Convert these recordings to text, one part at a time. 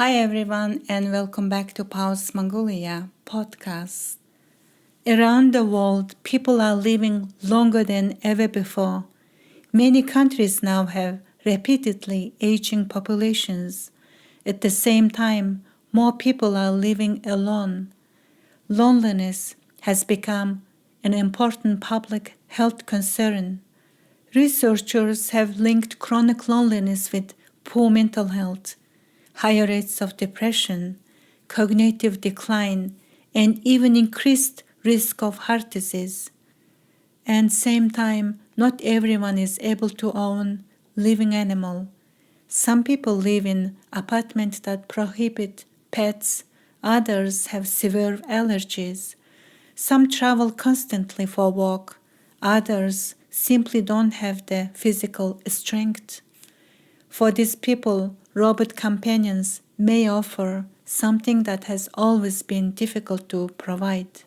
Hi everyone and welcome back to Pause Mongolia podcast. Around the world, people are living longer than ever before. Many countries now have rapidly aging populations. At the same time, more people are living alone. Loneliness has become an important public health concern. Researchers have linked chronic loneliness with poor mental health, higher rates of depression, cognitive decline, and even increased risk of heart disease. And same time, not everyone is able to own living animal. Some people live in apartments that prohibit pets, others have severe allergies. Some travel constantly for work, others simply don't have the physical strength. For these people, robot companions may offer something that has always been difficult to provide.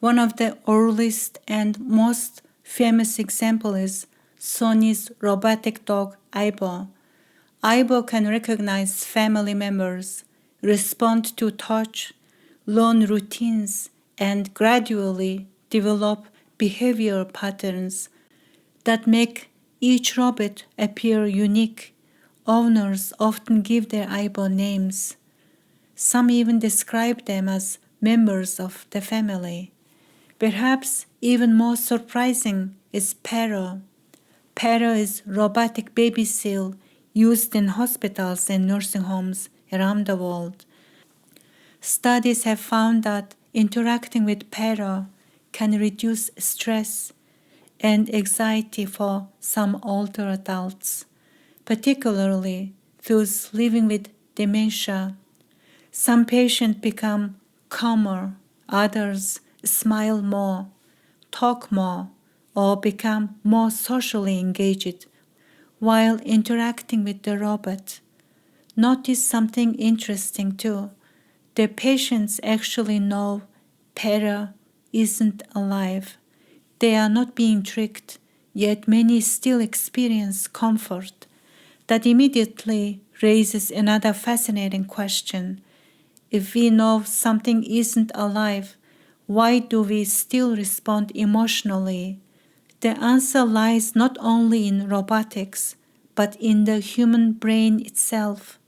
One of the earliest and most famous examples is Sony's robotic dog Aibo. Aibo can recognize family members, respond to touch, learn routines, and gradually develop behavior patterns that make each robot appear unique. Owners often give their Aibo names. Some even describe them as members of the family. Perhaps even more surprising is Pero. Pero is robotic baby seal used in hospitals and nursing homes around the world. Studies have found that interacting with Pero can reduce stress and anxiety for some older adults, particularly those living with dementia. Some patients become calmer, others smile more, talk more, or become more socially engaged while interacting with the robot. Notice something interesting too. The patients actually know Para isn't alive. They are not being tricked, yet many still experience comfort. That immediately raises another fascinating question. If we know something isn't alive, why do we still respond emotionally? The answer lies not only in robotics, but in the human brain itself.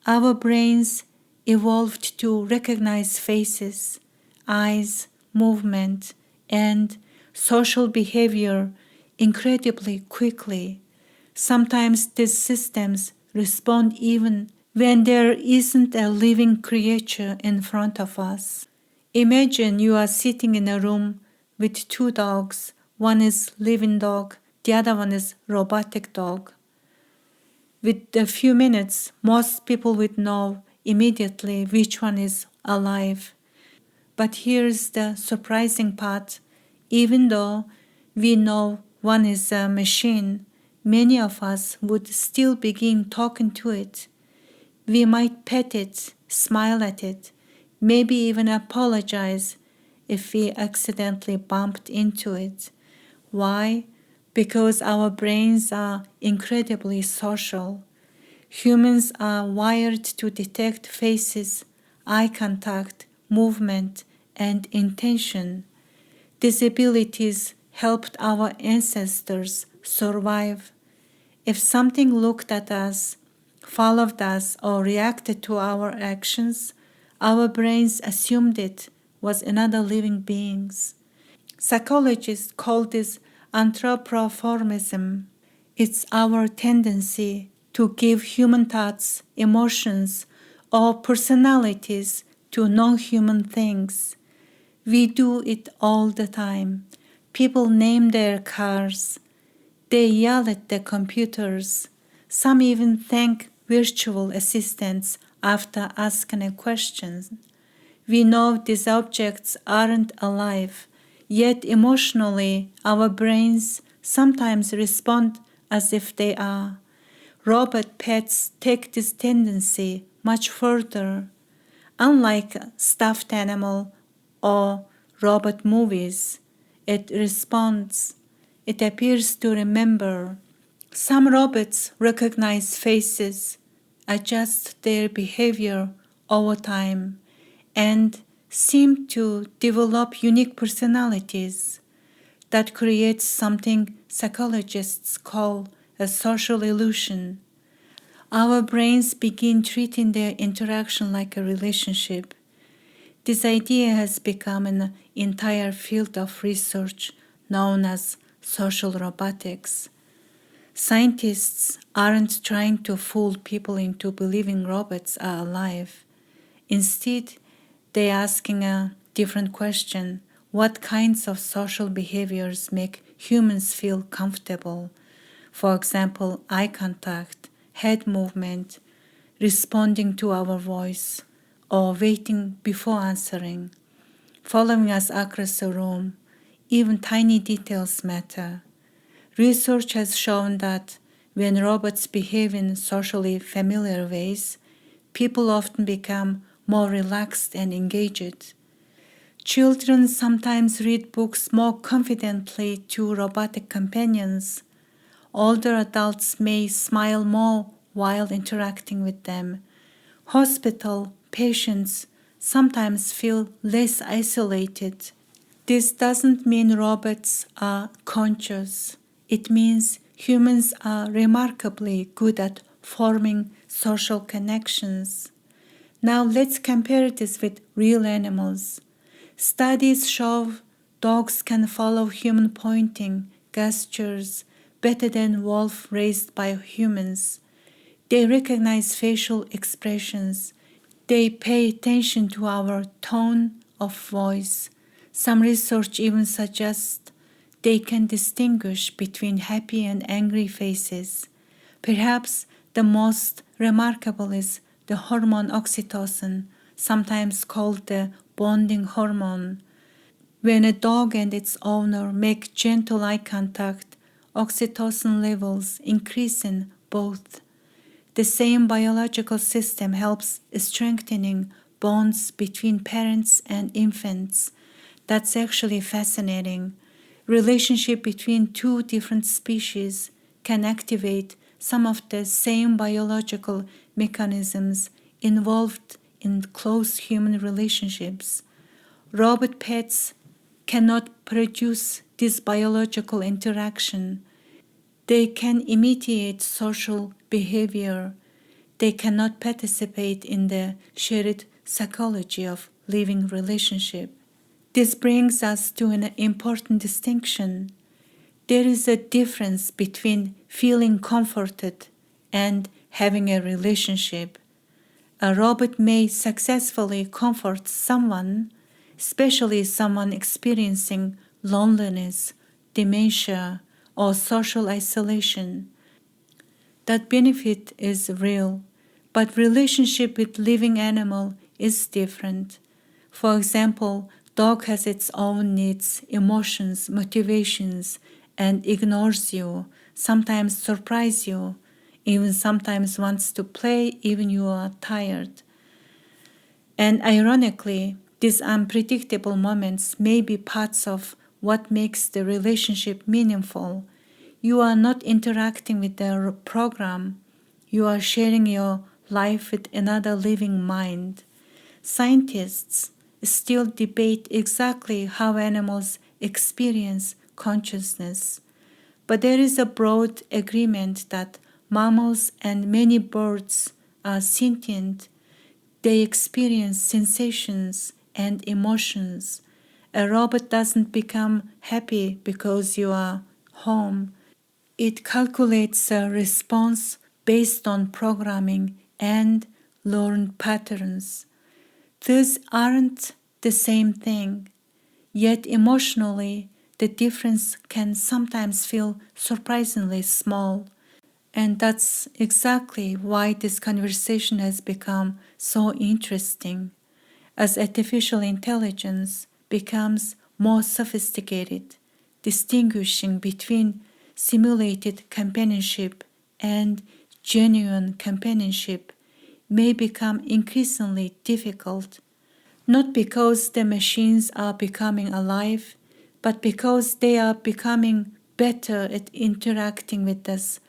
Our brains evolved to recognize faces, eyes, movement, and social behavior incredibly quickly. Sometimes these systems respond even when there isn't a living creature in front of us. Imagine you are sitting in a room with two dogs. One is living dog, the other one is robotic dog. With a few minutes, most people would know immediately which one is alive. But here's the surprising part. Even though we know one is a machine, many of us would still begin talking to it. We might pet it, smile at it, maybe even apologize if we accidentally bumped into it. Why? Because our brains are incredibly social. Humans are wired to detect faces, eye contact, movement, and intention. These abilities helped our ancestors survive. If something looked at us, followed us, or reacted to our actions, our brains assumed it was another living being. Psychologists call this anthropomorphism. It's our tendency to give human thoughts, emotions, or personalities to non-human things. We do it all the time. People name their cars. They yell at the computers. Some even thank virtual assistants after asking a question. We know these objects aren't alive, yet emotionally our brains sometimes respond as if they are. Robot pets take this tendency much further. Unlike stuffed animal or robot movies, it responds. It appears to remember. Some robots recognize faces, adjust their behavior over time and seem to develop unique personalities that creates something psychologists call a social illusion. Our brains begin treating their interaction like a relationship. This idea has become an entire field of research known as social robotics. Scientists aren't trying to fool people into believing robots are alive. Instead, they're asking a different question. What kinds of social behaviors make humans feel comfortable? For example, eye contact, head movement, responding to our voice, or waiting before answering, following us across a room. Even tiny details matter. Research has shown that when robots behave in socially familiar ways, people often become more relaxed and engaged. Children sometimes read books more confidently to robotic companions. Older adults may smile more while interacting with them. Hospital patients sometimes feel less isolated. This doesn't mean robots are conscious. It means humans are remarkably good at forming social connections. Now let's compare this with real animals. Studies show dogs can follow human pointing gestures better than wolves raised by humans. They recognize facial expressions. They pay attention to our tone of voice. Some research even suggests they can distinguish between happy and angry faces. Perhaps the most remarkable is the hormone oxytocin, sometimes called the bonding hormone. When a dog and its owner make gentle eye contact, oxytocin levels increase in both. The same biological system helps strengthening bonds between parents and infants. That's actually fascinating. Relationship between two different species can activate some of the same biological mechanisms involved in close human relationships. Robot pets cannot produce this biological interaction. They can imitate social behavior. They cannot participate in the shared psychology of living relationship. This brings us to an important distinction. There is a difference between feeling comforted and having a relationship. A robot may successfully comfort someone, especially someone experiencing loneliness, dementia, or social isolation. That benefit is real, but relationship with living animal is different. For example, dog has its own needs, emotions, motivations, and ignores you, sometimes surprise you, even sometimes wants to play even you are tired. And ironically, these unpredictable moments may be parts of what makes the relationship meaningful. You are not interacting with the program. You are sharing your life with another living mind. Scientists still debate exactly how animals experience consciousness, but there is a broad agreement that mammals and many birds are sentient. They experience sensations and emotions. A robot doesn't become happy because you are home. It calculates a response based on programming and learned patterns. These aren't the same thing, yet emotionally, the difference can sometimes feel surprisingly small. And that's exactly why this conversation has become so interesting. As artificial intelligence becomes more sophisticated, distinguishing between simulated companionship and genuine companionship may become increasingly difficult, not because the machines are becoming alive, but because they are becoming better at interacting with us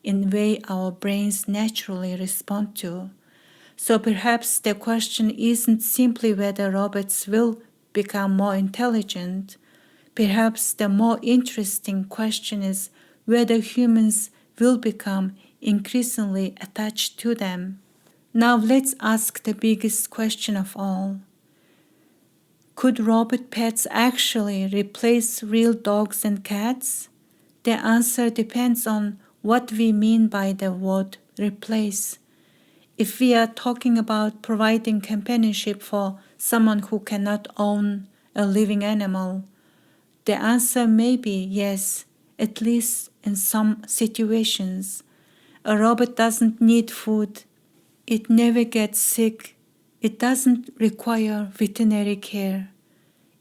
in way our brains naturally respond to. So perhaps the question isn't simply whether robots will become more intelligent. Perhaps the more interesting question is whether humans will become increasingly attached to them. Now let's ask the biggest question of all. Could robot pets actually replace real dogs and cats? The answer depends on what we mean by the word replace. If we are talking about providing companionship for someone who cannot own a living animal, the answer may be yes, at least in some situations. A robot doesn't need food. It never gets sick. It doesn't require veterinary care.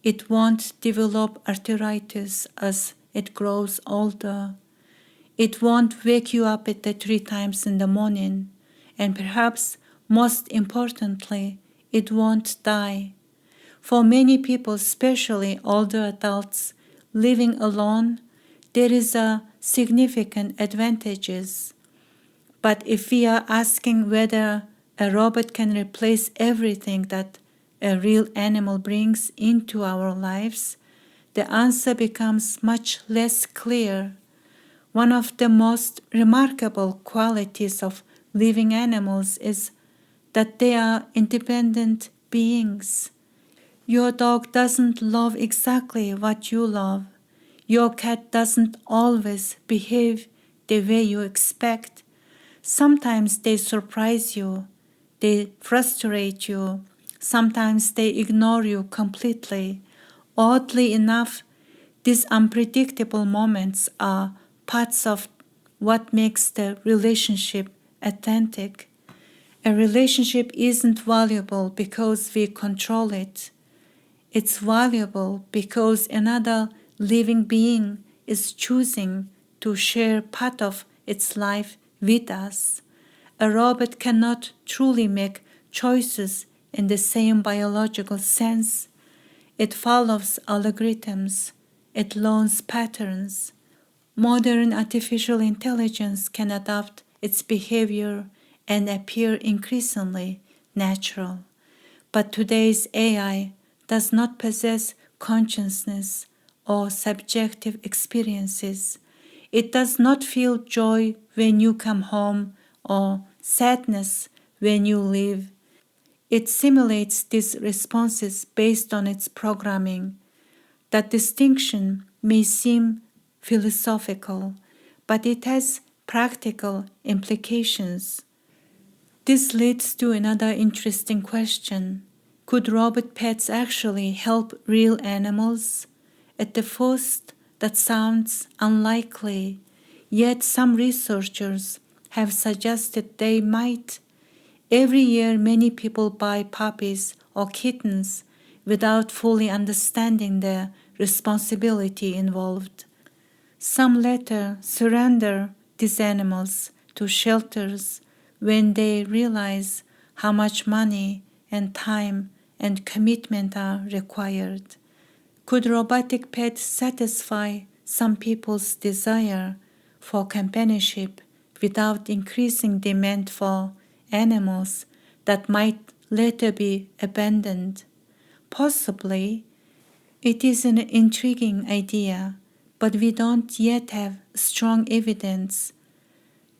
It won't develop arthritis as it grows older. It won't wake you up at the 3 times in the morning. And perhaps most importantly, it won't die. For many people, especially older adults living alone, there is a significant advantages. But if we are asking whether a robot can replace everything that a real animal brings into our lives, the answer becomes much less clear. One of the most remarkable qualities of living animals is that they are independent beings. Your dog doesn't love exactly what you love. Your cat doesn't always behave the way you expect. Sometimes they surprise you, they frustrate you, sometimes they ignore you completely. Oddly enough, these unpredictable moments are parts of what makes the relationship authentic. A relationship isn't valuable because we control it. It's valuable because another living being is choosing to share part of its life with us. A robot cannot truly make choices in the same biological sense. It follows algorithms. It learns patterns. Modern artificial intelligence can adapt its behavior and appear increasingly natural. But today's AI does not possess consciousness or subjective experiences. It does not feel joy when you come home or sadness when you leave. It simulates these responses based on its programming. That distinction may seem philosophical, but it has practical implications. This leads to another interesting question. Could robot pets actually help real animals? At the first, that sounds unlikely, yet some researchers have suggested they might. Every year, many people buy puppies or kittens without fully understanding the responsibility involved. Some later surrender these animals to shelters when they realize how much money and time and commitment are required. Could robotic pets satisfy some people's desire for companionship without increasing demand for animals that might later be abandoned? Possibly. It is an intriguing idea, but we don't yet have strong evidence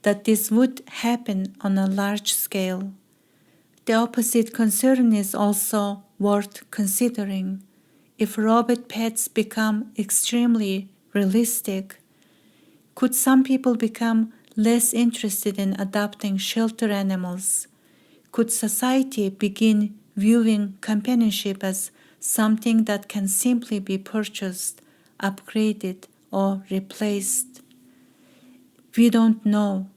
that this would happen on a large scale. The opposite concern is also worth considering. If robot pets become extremely realistic, could some people become less interested in adopting shelter animals? Could society begin viewing companionship as something that can simply be purchased, upgraded, or replaced? We don't know.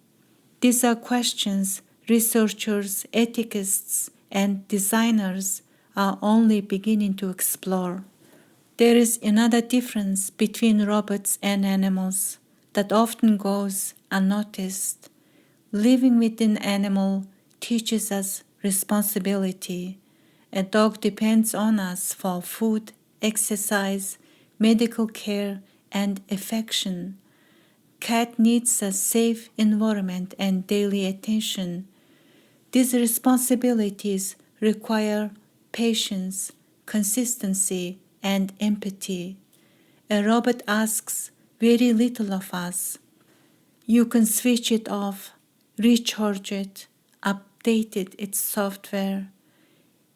These are questions researchers, ethicists, and designers are only beginning to explore. There is another difference between robots and animals that often goes unnoticed. Living with an animal teaches us responsibility. A dog depends on us for food, exercise, medical care, and affection. cat needs a safe environment and daily attention. These responsibilities require patience, consistency, and empathy. A robot asks very little of us. You can switch it off, recharge it, update its software.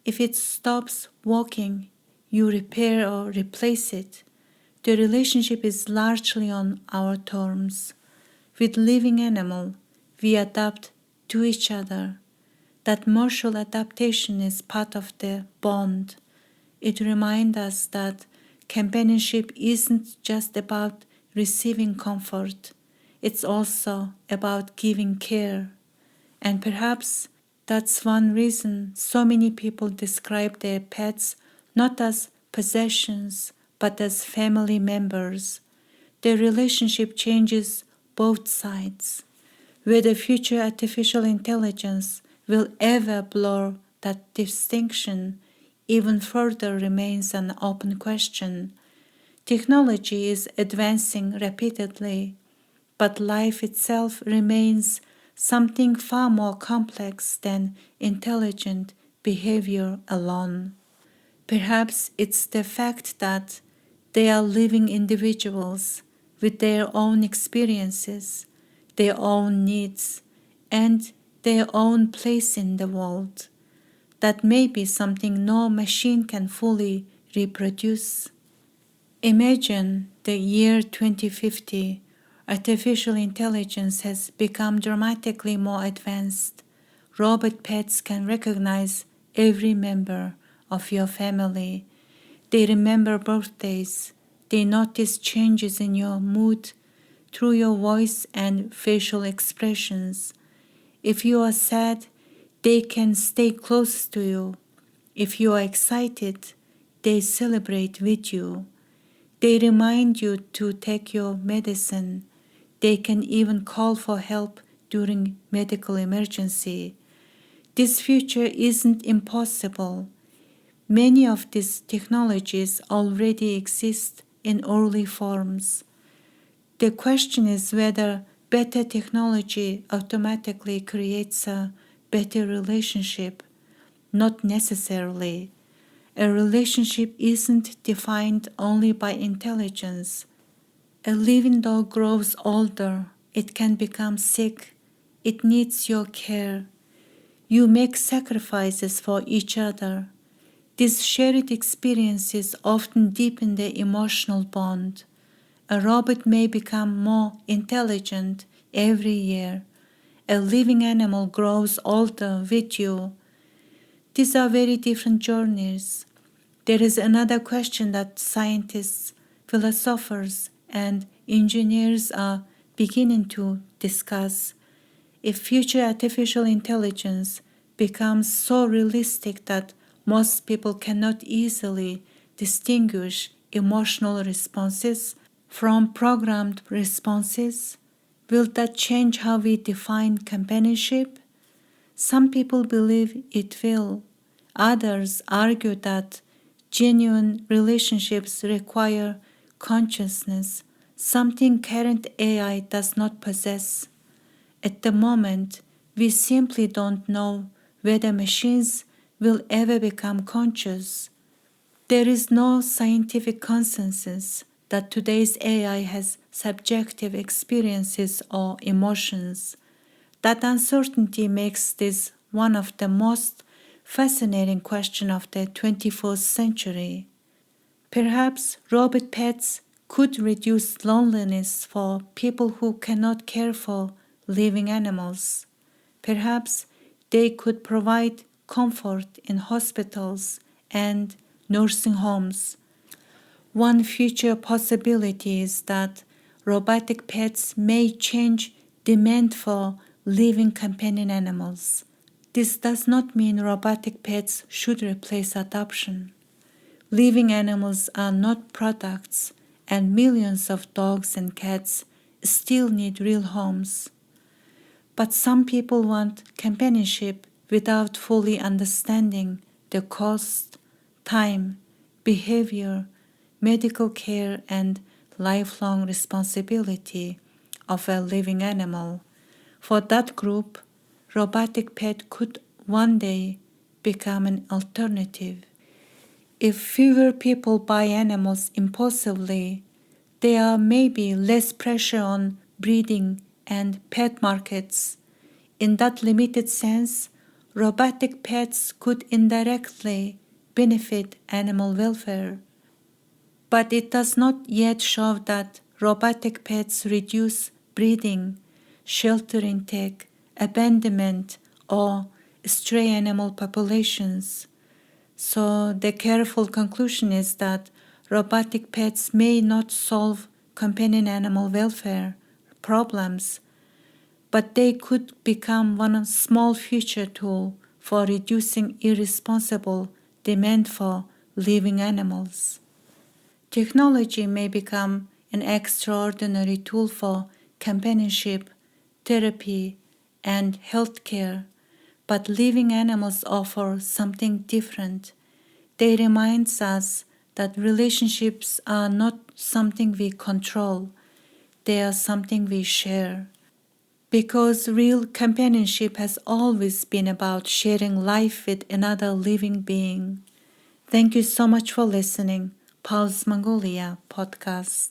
If it stops working, you repair or replace it. The relationship is largely on our terms. With living animal, we adapt to each other. That mutual adaptation is part of the bond. It reminds us that companionship isn't just about receiving comfort, it's also about giving care. And perhaps that's one reason so many people describe their pets not as possessions but as family members. Their relationship changes both sides. Whether future artificial intelligence will ever blur that distinction even further remains an open question. Technology is advancing rapidly, but life itself remains something far more complex than intelligent behavior alone. Perhaps it's the fact that they are living individuals with their own experiences, their own needs, and their own place in the world. That may be something no machine can fully reproduce. Imagine the year 2050. Artificial intelligence has become dramatically more advanced. Robot pets can recognize every member of your family. They remember birthdays. They notice changes in your mood through your voice and facial expressions. If you are sad, they can stay close to you. If you are excited, they celebrate with you. They remind you to take your medicine. They can even call for help during medical emergency. This future isn't impossible. Many of these technologies already exist in early forms. The question is whether better technology automatically creates a better relationship. Not necessarily. A relationship isn't defined only by intelligence. A living dog grows older. It can become sick. It needs your care. You make sacrifices for each other. These shared experiences often deepen the emotional bond. A robot may become more intelligent every year. A living animal grows older with you. These are very different journeys. There is another question that scientists, philosophers, and engineers are beginning to discuss. If future artificial intelligence becomes so realistic that most people cannot easily distinguish emotional responses from programmed responses, will that change how we define companionship? Some people believe it will. Others argue that genuine relationships require consciousness, something current AI does not possess. At the moment, we simply don't know whether machines will ever become conscious. There is no scientific consensus that today's AI has subjective experiences or emotions. That uncertainty makes this one of the most fascinating questions of the 21st century. Perhaps robot pets could reduce loneliness for people who cannot care for living animals. Perhaps they could provide comfort in hospitals and nursing homes. One future possibility is that robotic pets may change demand for living companion animals. This does not mean robotic pets should replace adoption. Living animals are not products, and millions of dogs and cats still need real homes. But some people want companionship without fully understanding the cost, time, behavior, medical care, and lifelong responsibility of a living animal. For that group, robotic pet could one day become an alternative. If fewer people buy animals impulsively, there may be less pressure on breeding and pet markets. In that limited sense, robotic pets could indirectly benefit animal welfare. But it does not yet show that robotic pets reduce breeding, shelter intake, abandonment, or stray animal populations. So the careful conclusion is that robotic pets may not solve companion animal welfare problems, but they could become one small future tool for reducing irresponsible demand for living animals. Technology may become an extraordinary tool for companionship, therapy, and healthcare, but living animals offer something different. They remind us that relationships are not something we control, they are something we share. Because real companionship has always been about sharing life with another living being. Thank you so much for listening. Pause Mongolia podcast.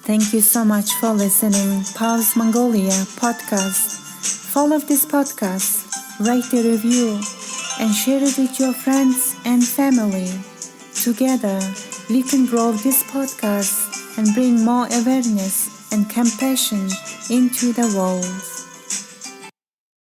Thank you so much for listening. Pause Mongolia podcast. Follow this podcast, write a review, and share it with your friends and family. Together, we can grow this podcast and bring more awareness and compassion into the world.